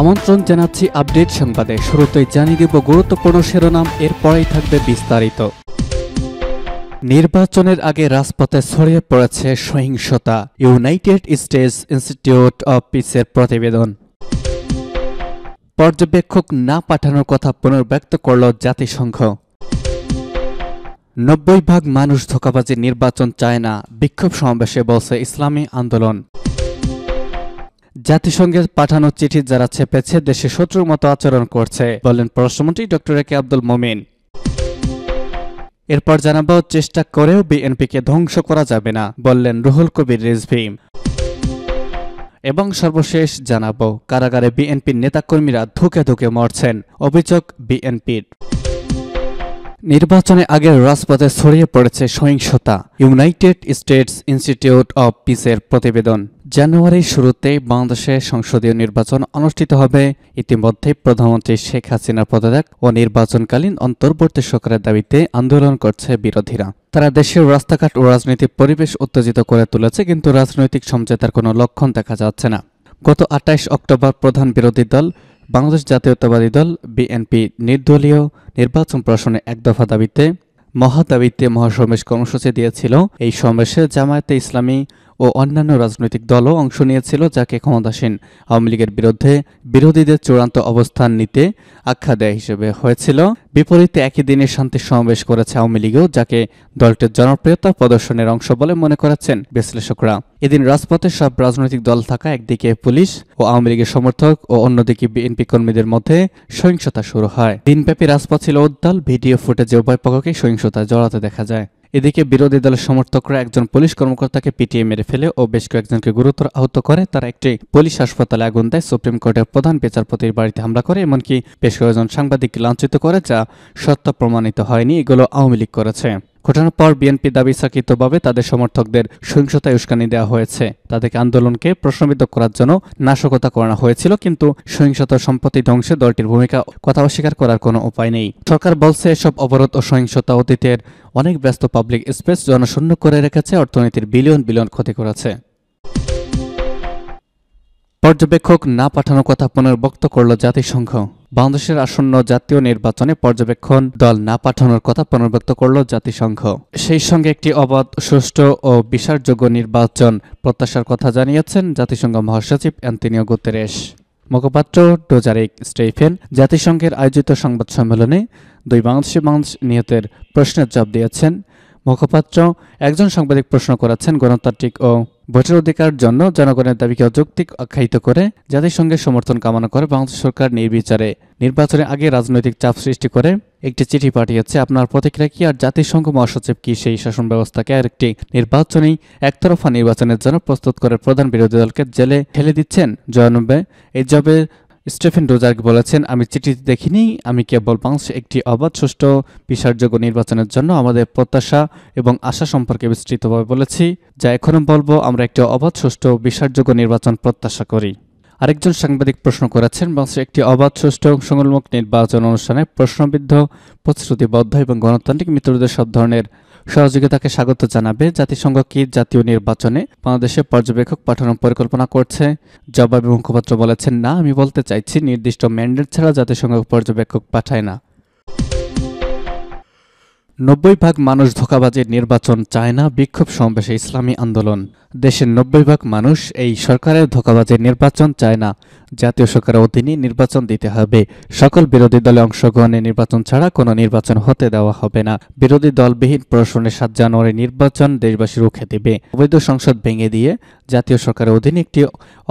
আমন্ত্রণ জানাচ্ছি আপডেট সংবাদে। শুরুতেই জানিয়ে দেব গুরুত্বপূর্ণ শিরোনাম, এরপরেই থাকবে বিস্তারিত। নির্বাচনের আগে রাজপথে ছড়িয়ে পড়েছে সহিংসতা, ইউনাইটেড স্টেটস ইনস্টিটিউট অব পিসের প্রতিবেদন। পর্যবেক্ষক না পাঠানোর কথা পুনর্ব্যক্ত করল জাতিসংঘ। 90% মানুষ ধোঁকাবাজি নির্বাচন চায় না, বিক্ষোভ সমাবেশে বলছে ইসলামী আন্দোলন। জাতিসংঘের পাঠানো চিঠি যারা ছেপেছে দেশে শত্রুর মতো আচরণ করছে, বললেন পররাষ্ট্রমন্ত্রী ডক্টর এ কে আব্দুল মোমিন। এরপর জানাবো, চেষ্টা করেও বিএনপিকে ধ্বংস করা যাবে না, বললেন রুহুল কবির রিজভী। এবং সর্বশেষ জানাবো, কারাগারে বিএনপির নেতাকর্মীরা ধুকে ধুকে মরছেন, অভিযোগ বিএনপির। নির্বাচনে আগে রাজপথে ছড়িয়ে পড়েছে সহিংসতা, ইউনাইটেড স্টেটস ইনস্টিটিউট অব পিসের প্রতিবেদন। জানুয়ারির শুরুতেই বাংলাদেশে সংসদীয় নির্বাচন অনুষ্ঠিত হবে। ইতিমধ্যে প্রধানমন্ত্রী শেখ হাসিনার পদত্যাগ ও নির্বাচনকালীন অন্তর্বর্তী সরকারের দাবিতে আন্দোলন করছে বিরোধীরা। তারা দেশের রাস্তাঘাট ও রাজনৈতিক পরিবেশ উত্তেজিত করে তুলেছে, কিন্তু রাজনৈতিক সমঝোতার কোনো লক্ষণ দেখা যাচ্ছে না। গত 28 অক্টোবর প্রধান বিরোধী দল বাংলাদেশ জাতীয়তাবাদী দল বিএনপি নির্দলীয় নির্বাচন প্রশ্নে এক দফা দাবিতে মহাসমাবেশ কর্মসূচি দিয়েছিল। এই সমাবেশে জামায়াতে ইসলামী ও অন্যান্য রাজনৈতিক দলও অংশ নিয়েছিল, যাকে ক্ষমতাসীন আওয়ামী লীগের বিরুদ্ধে বিরোধীদের চূড়ান্ত অবস্থান নিতে আখ্যা দেয়া হিসেবে হয়েছিল। বিপরীতে একই দিনে শান্তি সমাবেশ করেছে আওয়ামী লীগও, যাকে দলটির জনপ্রিয়তা প্রদর্শনের অংশ বলে মনে করেছেন বিশ্লেষকরা। এদিন রাজপথে সব রাজনৈতিক দল থাকা, একদিকে পুলিশ ও আওয়ামী লীগের সমর্থক ও অন্যদিকে বিএনপি কর্মীদের মধ্যে সহিংসতা শুরু হয়। দিনব্যাপী রাজপথ ছিল উত্তাল, ভিডিও ফুটেজে উভয় পক্ষকে সহিংসতায় জড়াতে দেখা যায়। এদিকে বিরোধী দলের সমর্থকরা একজন পুলিশ কর্মকর্তাকে পিটিয়ে মেরে ফেলে ও বেশ কয়েকজনকে গুরুতর আহত করে। তারা একটি পুলিশ হাসপাতালে আগুন দেয়, সুপ্রিম কোর্টের প্রধান বিচারপতির বাড়িতে হামলা করে, এমনকি বেশ কয়েকজন সাংবাদিককে লাঞ্ছিত করে, যা সত্য প্রমাণিত হয়নি। এগুলো আওয়ামী লীগ করেছে। ঘটনার পর বিএনপি দাবি ইচ্ছাকৃতভাবে তাদের সমর্থকদের সহিংসতায় উস্কানি দেওয়া হয়েছে। তাদেরকে আন্দোলনকে প্রশ্নবিদ্ধ করার জন্য নাশকতা করা হয়েছিল, কিন্তু সহিংসতা সম্পত্তি ধ্বংসে দলটির ভূমিকা কথা অস্বীকার করার কোনো উপায় নেই। সরকার বলছে এসব অবরোধ ও সহিংসতা অতীতের অনেক ব্যস্ত পাবলিক স্পেস জনশূন্য করে রেখেছে, অর্থনীতির বিলিয়ন বিলিয়ন ক্ষতি করেছে। পর্যবেক্ষক না পাঠানোর কথা পুনর্ব্যক্ত করল জাতিসংঘ। বাংলাদেশের আসন্ন জাতীয় নির্বাচনে পর্যবেক্ষণ দল না পাঠানোর কথা পুনর্ব্যক্ত করল জাতিসংঘ। সেই সঙ্গে একটি অবাধ, সুষ্ঠু ও বিশ্বাসযোগ্য নির্বাচন প্রত্যাশার কথা জানিয়েছেন জাতিসংঘ মহাসচিব অ্যান্তোনিও গুতেরেস। মুখপাত্র ডোজারিক স্টেফেন জাতিসংঘের আয়োজিত সংবাদ সম্মেলনে দুই বাংলাদেশি মানুষ নিহতের প্রশ্নের জবাব দিয়েছেন। মুখপাত্র একজন সাংবাদিক প্রশ্ন করেছেন, গণতান্ত্রিক ও ভোটের অধিকার জন্য জনগণের দাবিকে অযৌক্তিক আখ্যায়িত করে জাতিসংঘের সমর্থন কামনা করে বাংলাদেশ সরকার নির্বিচারে নির্বাচনের আগে রাজনৈতিক চাপ সৃষ্টি করে একটি চিঠি পাঠিয়েছে। আপনার প্রতিক্রিয়া কি? আর জাতিসংঘ মহাসচিব কি সেই শাসন ব্যবস্থাকে আর একটি নির্বাচনী একতরফা নির্বাচনের জন্য প্রস্তুত করে প্রধান বিরোধী দলকে জেলে ঠেলে দিচ্ছেন? জবাবে এই জবাবে স্টেফেন ডোজার্ক বলেছেন, আমি চিঠিতে দেখিনি, আমি কেবল বাংলাদেশে একটি অবাধ, সুষ্ঠু, বিশ্বাসযোগ্য নির্বাচনের জন্য আমাদের প্রত্যাশা এবং আশা সম্পর্কে বিস্তৃতভাবে বলেছি, যা এখনো বলবো, আমরা একটি অবাধ, সুষ্ঠু, বিশ্বাসযোগ্য নির্বাচন প্রত্যাশা করি। আরেকজন সাংবাদিক প্রশ্ন করেছেন, বাংলাদেশে একটি অবাধ, সুষ্ঠু, অংশগ্রহণমূলক নির্বাচন অনুষ্ঠানে প্রশ্নবিদ্ধ, প্রতিশ্রুতিবদ্ধ এবং গণতান্ত্রিক মিত্রদের সব ধরনের সহযোগিতাকে স্বাগত জানাবে। জাতিসংঘ কি জাতীয় নির্বাচনে বাংলাদেশে পর্যবেক্ষক পাঠানোর পরিকল্পনা করছে? জবাবে মুখপাত্র বলেছেন, না, আমি বলতে চাইছি নির্দিষ্ট ম্যান্ডেট ছাড়া জাতিসংঘ পর্যবেক্ষক পাঠায় না। 90% মানুষ ধোঁকাবাজির নির্বাচন চায় না, বিক্ষোভ সমাবেশে ইসলামী আন্দোলন। দেশের 90% মানুষ এই সরকারের ধোঁকাবাজির নির্বাচন চায় না। জাতীয় সরকারের অধীনে নির্বাচন দিতে হবে। সকল বিরোধী দলে অংশগ্রহণে নির্বাচন ছাড়া কোনো নির্বাচন হতে দেওয়া হবে না। বিরোধী দলবিহীন প্রশাসনের 7 জানুয়ারি নির্বাচন দেশবাসী রুখে দেবে। অবৈধ সংসদ ভেঙে দিয়ে জাতীয় সরকারের অধীনে একটি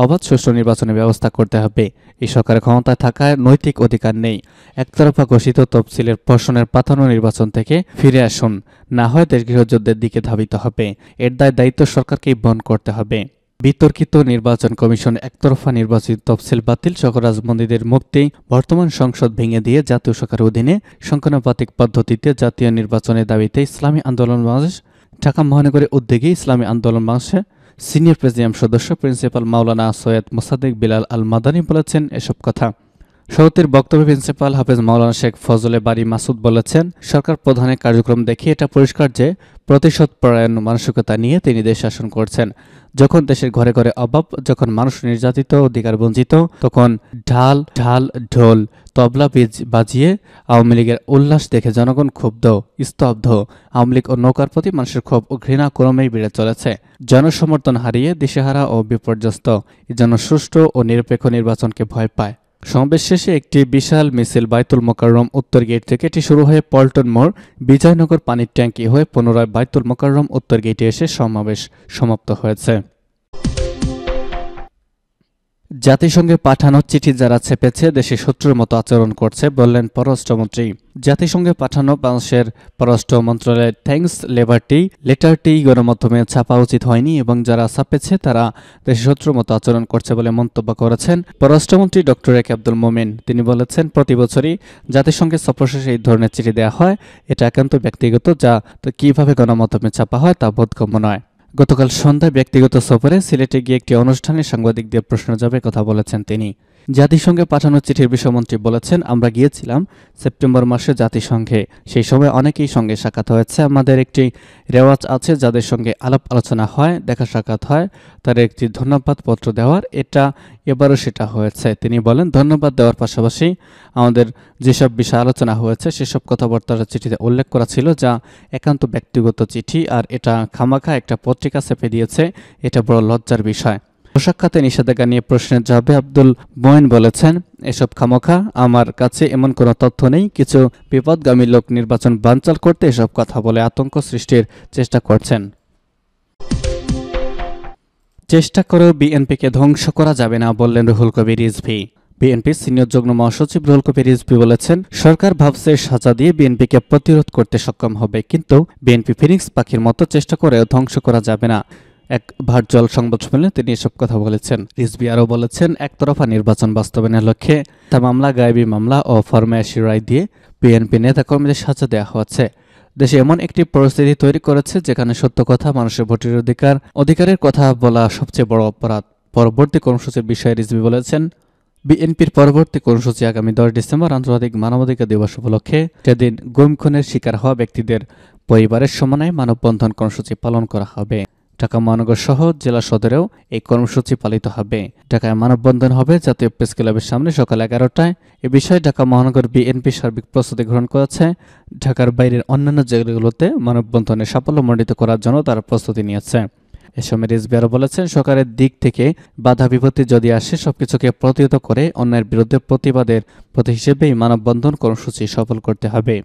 অবাধ, সুষ্ঠু নির্বাচনের ব্যবস্থা করতে হবে। এই সরকারের ক্ষমতায় থাকার নৈতিক অধিকার নেই। একতরফা ঘোষিত তফসিলের প্রশ্নের পাঠানো নির্বাচন থেকে ফিরে আসুন, না হয় দেশ গৃহযুদ্ধের দিকে ধাবিত হবে। এর দায়িত্ব সরকারকেই বহন করতে হবে। বিতর্কিত নির্বাচন কমিশন একতরফা নির্বাচিত তফসিল বাতিল, সকল রাজবন্দীদের মুক্তি, বর্তমান সংসদ ভেঙে দিয়ে জাতীয় সরকারের অধীনে সংখ্যানুপাতিক পদ্ধতিতে জাতীয় নির্বাচনের দাবিতে ইসলামী আন্দোলন বাংলাদেশ ঢাকা মহানগরের উদ্যোগে ইসলামী আন্দোলন বাংলাদেশে সিনিয়র প্রেসিডিয়াম সদস্য প্রিন্সিপাল মাওলানা সৈয়দ মোসাদ্দেক বিলাল আল মাদানী বলেছেন এসব কথা। সভাপতির বক্তব্যে প্রিন্সিপাল হাফেজ মাওলানা শেখ ফজলে বারী মাসুদ বলেছেন, সরকার প্রধানের কার্যক্রম দেখে এটা পরিষ্কার যে প্রতিশোধপরায়ণ মানসিকতা নিয়ে তিনি দেশ শাসন করছেন। যখন দেশের ঘরে ঘরে অভাব, যখন মানুষ নির্যাতিত, অধিকার বঞ্চিত, তখন ঢাল ঢাল ঢোল তবলা বাজিয়ে আওয়ামী লীগের উল্লাস দেখে জনগণ ক্ষুব্ধ, স্তব্ধ। আওয়ামী লীগ ও নৌকার প্রতি মানুষের ক্ষোভ ও ঘৃণা ক্রমেই বেড়ে চলেছে। জনসমর্থন হারিয়ে দিশেহারা ও বিপর্যস্ত, এজন্য সুষ্ঠু ও নিরপেক্ষ নির্বাচনকে ভয় পায়। সমাবেশ শেষে একটি বিশাল মিছিল বাইতুল মোকাররম উত্তর গেট থেকে এটি শুরু হয়ে পল্টন মোড়, বিজয়নগর পানির ট্যাঙ্কি হয়ে পুনরায় বাইতুল মোকাররম উত্তর গেটে এসে সমাবেশ সমাপ্ত হয়েছে। জাতিসংঘে পাঠানো চিঠি যারা ছেপেছে দেশে শত্রুর মতো আচরণ করছে, বললেন পররাষ্ট্রমন্ত্রী। জাতিসংঘে পাঠানো বাংলাদেশের পররাষ্ট্র মন্ত্রণালয়ের থ্যাঙ্কস লেটারটি গণমাধ্যমে ছাপা উচিত হয়নি এবং যারা ছাপেছে তারা দেশে শত্রুর মতো আচরণ করছে বলে মন্তব্য করেছেন পররাষ্ট্রমন্ত্রী ডক্টর এ কে আব্দুল মোমেন। তিনি বলেছেন, প্রতি বছরই জাতিসংঘের সফর শেষে এই ধরনের চিঠি দেওয়া হয়, এটা একান্ত ব্যক্তিগত, যা কিভাবে গণমাধ্যমে ছাপা হয় তা বোধগম্য নয়। গতকাল সন্ধ্যায় ব্যক্তিগত সফরে সিলেটে গিয়ে একটি অনুষ্ঠানে সাংবাদিকদের প্রশ্নের জবাবে কথা বলেছেন তিনি। জাতিসংঘে পাঠানো চিঠির বিষয়মন্ত্রী বলেছেন, আমরা গিয়েছিলাম সেপ্টেম্বর মাসে জাতিসংঘে, সেই সময় অনেকেই সঙ্গে সাক্ষাৎ হয়েছে। আমাদের একটি রেওয়াজ আছে, যাদের সঙ্গে আলাপ আলোচনা হয়, দেখা সাক্ষাৎ হয়, তার একটি ধন্যবাদ পত্র দেওয়ার, এবারও সেটা হয়েছে। তিনি বলেন, ধন্যবাদ দেওয়ার পাশাপাশি আমাদের যেসব বিষয় আলোচনা হয়েছে সেসব কথাবার্তার চিঠিতে উল্লেখ করা ছিল, যা একান্ত ব্যক্তিগত চিঠি, আর এটা খামাখা একটা পত্রিকা চেপে দিয়েছে, এটা বড় লজ্জার বিষয়। পোশাক খাতে নিষেধাজ্ঞা নিয়ে প্রশ্নের জবাবে আব্দুল মোয়েন বলেছেন, এসব খামোখা, আমার কাছে এমন কোনো তথ্য নেই। কিছু বিপদগামী লোক নির্বাচন বানচাল করতে এসব কথা বলে আতঙ্ক সৃষ্টির চেষ্টা করছেন। চেষ্টা করেও বিএনপিকে ধ্বংস করা যাবে না, বললেন রুহুল কবির রিজভী। বিএনপির সিনিয়র যুগ্ম মহাসচিব রুহুল কবির রিজভী বলেছেন, সরকার ভাবছে সাজা দিয়ে বিএনপিকে প্রতিরোধ করতে সক্ষম হবে, কিন্তু বিএনপি ফিনিক্স পাখির মতো চেষ্টা করেও ধ্বংস করা যাবে না। এক ভার্চুয়াল সংবাদ সম্মেলনে তিনি এসব কথা বলেছেন। রিজভী আরও বলেছেন, একতরফা নির্বাচন বাস্তবায়নের লক্ষ্যে তা মামলা, গায়েবী মামলা ও ফরমায়েশি রায় দিয়ে বিএনপি নেতাকর্মীদের সাজা দেওয়া হচ্ছে। দেশে এমন একটি পরিস্থিতি তৈরি করেছে যেখানে সত্য কথা, মানুষের ভোটের অধিকারের কথা বলা সবচেয়ে বড় অপরাধ। পরবর্তী কর্মসূচির বিষয়ে রিজভী বলেছেন, বিএনপির পরবর্তী কর্মসূচি আগামী 10 ডিসেম্বর আন্তর্জাতিক মানবাধিকার দিবস উপলক্ষে সেদিন গুম খুনের শিকার হওয়া ব্যক্তিদের পরিবারের সমন্বয়ে মানববন্ধন কর্মসূচি পালন করা হবে। ঢাকা মহানগর সহ জেলা সদরেও এই কর্মসূচি পালিত হবে। ঢাকায় মানববন্ধন হবে জাতীয় প্রেস ক্লাবের সামনে সকাল 11টায়। এ বিষয়ে ঢাকা মহানগর বিএনপি সার্বিক প্রস্তুতি গ্রহণ করেছে। ঢাকার বাইরের অন্যান্য জায়গাগুলোতে মানববন্ধনের সাফল্যমণ্ডিত করার জন্য তারা প্রস্তুতি নিয়েছে। এ সময় রিজভী আরও বলেছেন, সরকারের দিক থেকে বাধা বিপত্তি যদি আসে, সবকিছুকে প্রতিহত করে অন্যায়ের বিরুদ্ধে প্রতিবাদের প্রতি হিসেবেই মানববন্ধন কর্মসূচি সফল করতে হবে।